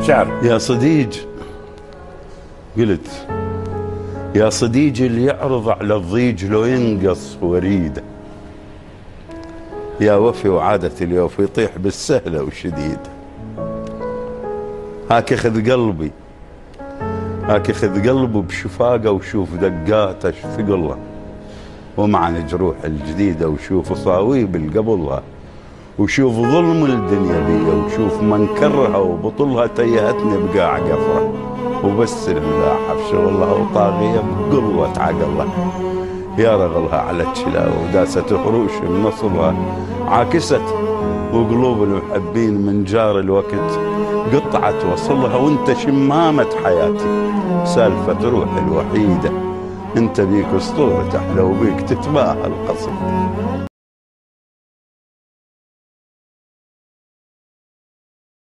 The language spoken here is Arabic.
شعر. يا صديق، قلت يا صديقي اللي يعرض على الضيج لو ينقص وريده، يا وفي وعادة اليوف يطيح بالسهلة والشديدة. هاك خذ قلبي، هاك خذ قلبي بشفاقه وشوف دقاته ثقلها، ومع الجروح الجديدة وشوف صاويب القبلها، وشوف ظلم الدنيا بيا، وشوف منكرها وبطلها تيهتني بقاع قفرة، وبس الملاحة في شغلها وطاغية بقلوة عقلها، يا رغلها على التشلاوة وداست حروش بنصلها، عاكست وقلوب المحبين من جار الوقت قطعت وصلها، وانت شمامة حياتي سالفة روحي الوحيدة، انت بيك اسطورة احلى وبيك تتباهى القصر.